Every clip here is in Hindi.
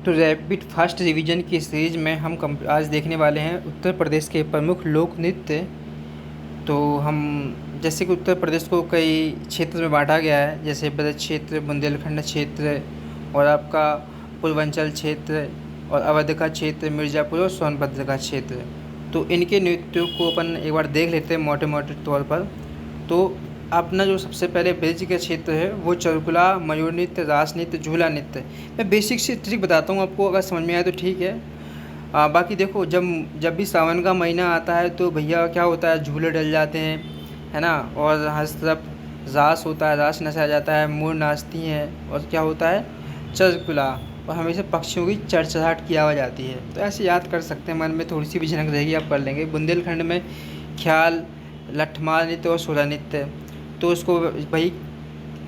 तो रैपिड फास्ट रिवीजन की सीरीज में हम आज देखने वाले हैं उत्तर प्रदेश के प्रमुख लोक नृत्य। तो हम जैसे कि उत्तर प्रदेश को कई क्षेत्र में बांटा गया है, जैसे ब्रज क्षेत्र, बुंदेलखंड क्षेत्र और आपका पूर्वांचल क्षेत्र और अवध का क्षेत्र, मिर्ज़ापुर और सोनभद्र का क्षेत्र। तो इनके नृत्यों को अपन एक बार देख लेते हैं मोटे मोटे तौर पर। तो अपना जो सबसे पहले ब्रज का क्षेत्र है वो चरकुला, मयूर नृत्य, रास नृत्य, झूला नृत्य। मैं बेसिक सी ट्रिक बताता हूँ आपको, अगर समझ में आए तो ठीक है। बाकी देखो, जब जब भी सावन का महीना आता है तो भैया क्या होता है, झूले डल जाते हैं, है ना। और हर तरफ रास होता है, रास नचाया जाता है, मोर नाचती हैं और क्या होता है, चरकुला, और हमेशा पक्षियों की चहचहाट की आवाज़ आती है। तो ऐसे याद कर सकते हैं, मन में थोड़ी सी भी झलक रहेगी, आप कर लेंगे। बुंदेलखंड में ख्याल, लठमार नृत्य और सोला नृत्य। तो उसको भाई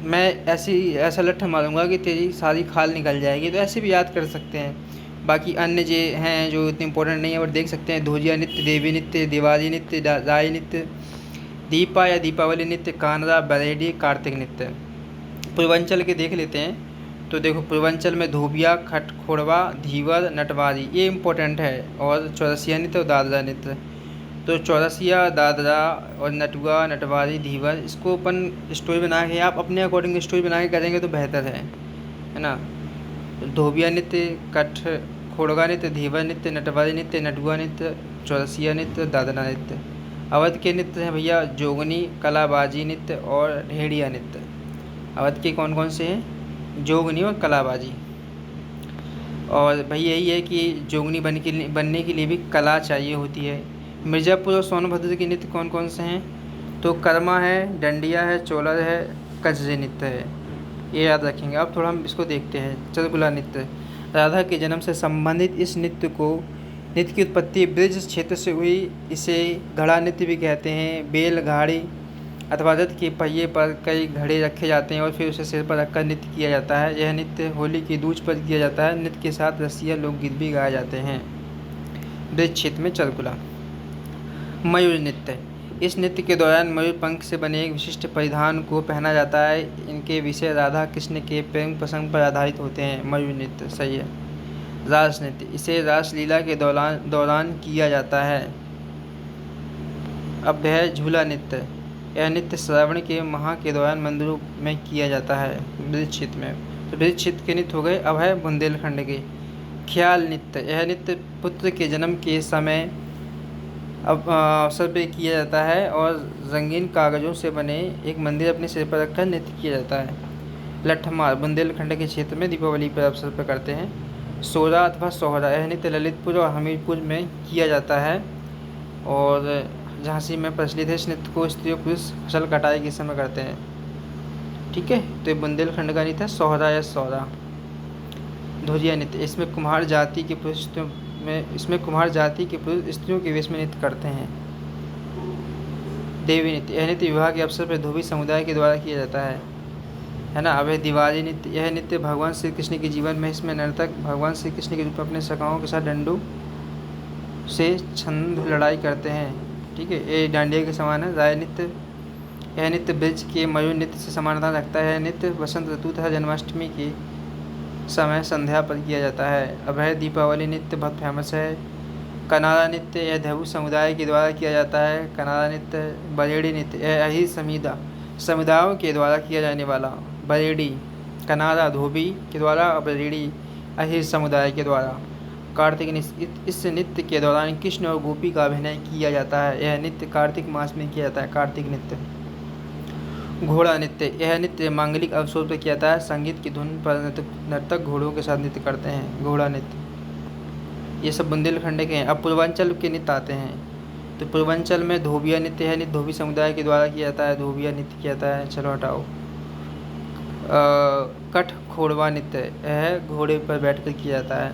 मैं ऐसा लट्ठा मारूंगा कि तेरी सारी खाल निकल जाएगी, तो ऐसे भी याद कर सकते हैं। बाकी अन्य जो हैं जो इतने इंपॉर्टेंट नहीं है, और देख सकते हैं धोजिया नृत्य, देवी नृत्य, दिवाली नृत्य, राय नृत्य, दीपा या दीपावली नृत्य, कानरा, बरेडी, कार्तिक नृत्य। पूर्वांचल के देख लेते हैं। तो देखो, पूर्वांचल में धोबिया, खट खोड़वा, धीवर, नटवारी, ये इम्पोर्टेंट है। और चौरसिया नृत्य और दादरा नृत्य। तो चौरसिया, दादरा और नटुआ, नटवारी, धीवर, इसको अपन स्टोरी बना के, आप अपने अकॉर्डिंग स्टोरी बना के करेंगे तो बेहतर है ना। धोबिया नृत्य, कठ खोड़गा नृत्य, धीवर नृत्य, नटवारी नृत्य, नटुआ नृत्य, चौरसिया नृत्य, दादरा नृत्य। अवध के नृत्य हैं भैया जोगनी, कलाबाजी नृत्य और ढेड़िया नृत्य। अवध के कौन कौन से हैं, जोगनी और कलाबाजी। और भाई यही है कि जोगनी बनने के लिए भी कला चाहिए होती है। मिर्ज़ापुर और सोनभद्र के नृत्य कौन कौन से हैं, तो कर्मा है, डंडिया है, चोलर है, कजरी नृत्य है, ये याद रखेंगे। अब थोड़ा हम इसको देखते हैं। चरकुला नृत्य, राधा के जन्म से संबंधित इस नृत्य की उत्पत्ति ब्रज क्षेत्र से हुई। इसे घड़ा नृत्य भी कहते हैं। बैल गाड़ी अथवा रथ के पहिए पर कई घड़े रखे जाते हैं और फिर उसे सिर पर रखकर नृत्य किया जाता है। यह नृत्य होली की दूज पर किया जाता है। नृत्य के साथ रसिया लोकगीत भी गाए जाते हैं। ब्रज क्षेत्र में चरकुला। मयूर नृत्य, इस नृत्य के दौरान मयूर पंख से बने एक विशिष्ट परिधान को पहना जाता है। इनके विषय राधा कृष्ण के प्रेम प्रसंग पर आधारित होते हैं। मयूर नृत्य सही है। रास नृत्य, इसे रासलीला के दौरान किया जाता है। अब है झूला नृत्य, यह नृत्य श्रावण के माह के दौरान मंदिरों में किया जाता है ब्रज क्षेत्र में। तो ब्रज क्षेत्र के नृत्य हो गए। अब है बुंदेलखंड के ख्याल नृत्य, यह नृत्य पुत्र के जन्म के समय अवसर पे किया जाता है और रंगीन कागज़ों से बने एक मंदिर अपने सिर पर रखकर नृत्य किया जाता है। लठमार बुंदेलखंड के क्षेत्र में दीपावली पर अवसर पर करते हैं। सोरा अथवा सोहरा, यह नृत्य ललितपुर और हमीरपुर में किया जाता है और झांसी में प्रचलित है। इस नृत्य को स्त्री और पुरुष फसल कटाई के समय करते हैं। ठीक है, तो ये बुंदेलखंड का नृत्य है सोहरा या सोहरा। धोजिया नृत्य, इसमें कुम्हार जाति के पुरुष स्त्रियों के वेश में नृत्य करते हैं। देवी नृत्य, यह नृत्य विवाह के अवसर पर धोबी समुदाय के द्वारा किया जाता है ना। अब है दिवाली नृत्य, यह नृत्य भगवान श्री कृष्ण के जीवन में, इसमें नर्तक भगवान श्री कृष्ण के रूप में अपने सखाओं के साथ डंडों से छंद लड़ाई करते हैं। ठीक है, ये डांडिया के समान है। राय नृत्य, यह नृत्य ब्रज के मयूर नृत्य से समानता रखता है। नृत्य वसंत ऋतु तथा जन्माष्टमी के समय संध्या पर किया जाता है। अब है दीपावली नृत्य, बहुत फेमस है। कनारा नृत्य, यह देवू समुदाय के द्वारा किया जाता है। कनारा नृत्य। बरेड़ी नृत्य, यह अहीर समुदायों के द्वारा किया जाने वाला। बरेड़ी, कनारा धोबी के द्वारा और बरेड़ी अहीर समुदाय के द्वारा। कार्तिक नृत्य, इस नृत्य के दौरान कृष्ण और गोपी का अभिनय किया जाता है। यह नृत्य कार्तिक मास में किया जाता है, कार्तिक नृत्य। घोड़ा नृत्य, यह नृत्य मांगलिक अवसर पर किया जाता है। संगीत की धुन पर नर्तक घोड़ों के साथ नृत्य करते हैं। घोड़ा नृत्य, ये सब बुंदेलखंड के हैं। अब पूर्वांचल के नृत्य आते हैं। तो पूर्वांचल में धोबिया नृत्य है। नृत्य धोबी समुदाय के द्वारा किया जाता है। धोबिया नृत्य किया जाता है। चलो हटाओ। कठ खोड़वा नृत्य, यह घोड़े पर बैठकर किया जाता है।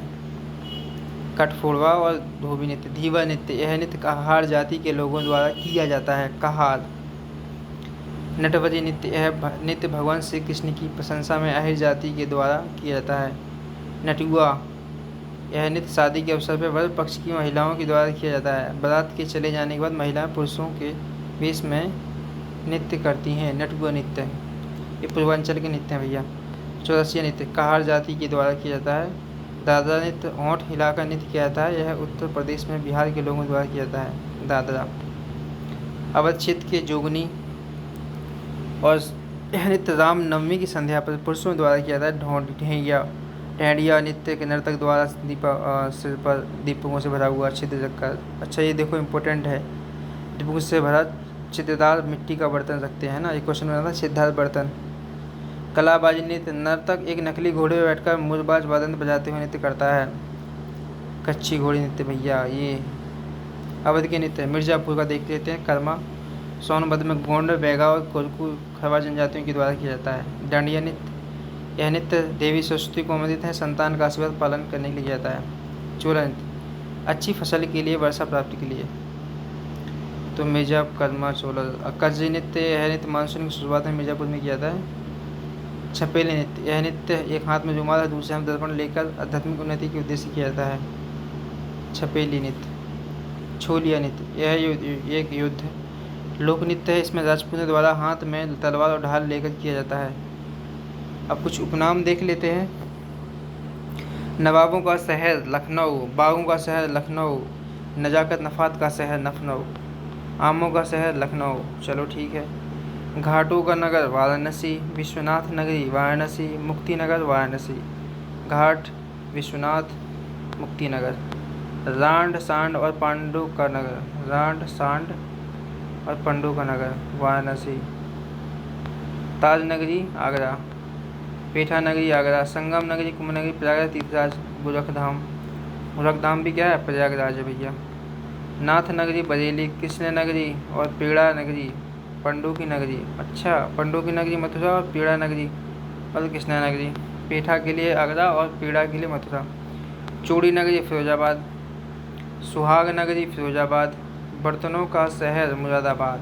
कठ फोड़वा और धोबी नृत्य। धीवर नृत्य, यह नृत्य कहार जाति के लोगों द्वारा किया जाता है। कहार। नटवरी नृत्य, यह नृत्य भगवान श्री कृष्ण की प्रशंसा में अहिर जाति के द्वारा किया जाता है। नटुआ, यह नृत्य शादी के अवसर पर वर पक्ष की महिलाओं के द्वारा किया जाता है। बारात के चले जाने के बाद महिलाएं पुरुषों के वेश में नृत्य करती हैं। नटुआ नृत्य, ये पूर्वांचल के नृत्य हैं भैया। चौरसिया नृत्य, कहार जाति के द्वारा किया जाता है। दादरा नृत्य होंठ हिलाकर नृत्य किया जाता है। यह उत्तर प्रदेश में बिहार के लोगों द्वारा किया जाता है। दादरा। अवध क्षेत्र के जोगनी और यह नृत्य रामनवमी की संध्या पर पुरुषों द्वारा किया जाता है। ढेंडिया नृत्य के नर्तक द्वारा सिर पर दीपकों से भरा हुआ छिद्र रखकर, अच्छा ये देखो इम्पोर्टेंट है, दीपकों से भरा छिद्रदार मिट्टी का बर्तन रखते हैं ना, एक क्वेश्चन बना था छिद्रदार बर्तन। कलाबाजी नृत्य, नर्तक एक नकली घोड़े पर बैठकर मुरबाज वादन बजाते हुए नृत्य करता है। कच्ची घोड़ी नृत्य भैया ये। अवध के नृत्य, मिर्जापुर का देख लेते हैं। कर्मा सोनभद्र में गोंड, बैगा और कोरकू खरवा जनजातियों के द्वारा किया जाता है। डांडिया नृत्य, यह नृत्य देवी सरस्वती को आमंत्रित है, संतान का आशीर्वाद पालन करने के लिए किया जाता है। चोला नृत्य, अच्छी फसल के लिए, वर्षा प्राप्ति के लिए। तो मिर्जा कर्मा चोला। कज्जी नृत्य, यह नृत्य मानसून की शुरुआत में मिर्जापुर में किया जाता है। छपेली नृत्य, यह नृत्य एक हाथ में रुमाल और दूसरे हाथ में दर्पण लेकर आध्यात्मिक उन्नति के उद्देश्य किया जाता है। छपेली नृत्य। छोलिया नृत्य, यह एक युद्ध लोक नृत्य है, इसमें राजपूतों द्वारा हाथ में तलवार और ढाल लेकर किया जाता है। अब कुछ उपनाम देख लेते हैं। नवाबों का शहर लखनऊ, बागों का शहर लखनऊ, नजाकत नफात का शहर लखनऊ, आमों का शहर लखनऊ, चलो ठीक है। घाटों का नगर वाराणसी, विश्वनाथ नगरी वाराणसी, मुक्ति नगर वाराणसी। घाट, विश्वनाथ, मुक्ति नगर। रांड सांड और पांडु का नगर, रांड सांड और पांडु का नगर वाराणसी। ताज नगरी आगरा, पेठा नगरी आगरा, संगम नगरी कुंभ नगरी प्रयागराज तीर्थराज, गोरखधाम। गोरखधाम भी क्या है, प्रयागराज है भैया। नाथ नगरी बरेली, कृष्ण नगरी और पेड़ा नगरी, पंडू की नगरी। अच्छा, पंडू की नगरी मथुरा और पेड़ा नगरी और कृष्णा नगरी। पेठा के लिए आगरा और पेड़ा के लिए मथुरा। चूड़ी नगरी फिरोजाबाद, सुहाग नगरी फिरोजाबाद, बर्तनों का शहर मुरादाबाद,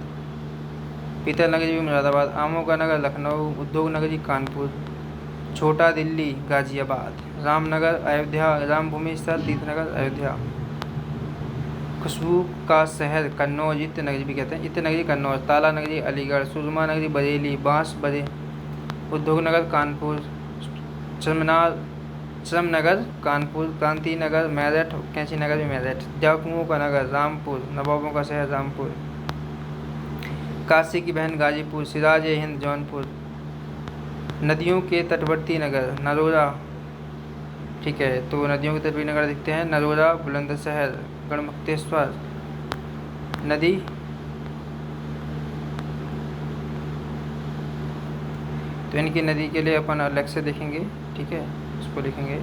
पीतल नगरी भी मुरादाबाद। आमों का नगर लखनऊ, उद्योग नगरी कानपुर, छोटा दिल्ली गाजियाबाद, रामनगर अयोध्या, रामभूमि स्थल तीर्थनगर अयोध्या। खुशबू का शहर कन्नौज, इत्य नगरी भी कहते हैं, इत्य नगरी कन्नौज। ताला नगरी अलीगढ़, सुरमा नगरी बरेली, बांस बरे, उद्योग नगर कानपुर, श्रमनगर कानपुर, क्रांति नगर मेरठ, कैंची नगर भी मेरठ। डाकुओं का नगर रामपुर, नवाबों का शहर रामपुर। काशी की बहन गाजीपुर, सिराज ए हिंद जौनपुर। नदियों के तटवर्ती नगर नरोरा, ठीक है, तो नदियों के तटवर्ती नगर दिखते हैं। नरोरा, बुलंदशहर, गढ़मुक्तेश्वर नदी, तो इनकी नदी के लिए अपन अलग से देखेंगे, ठीक है, उसको लिखेंगे।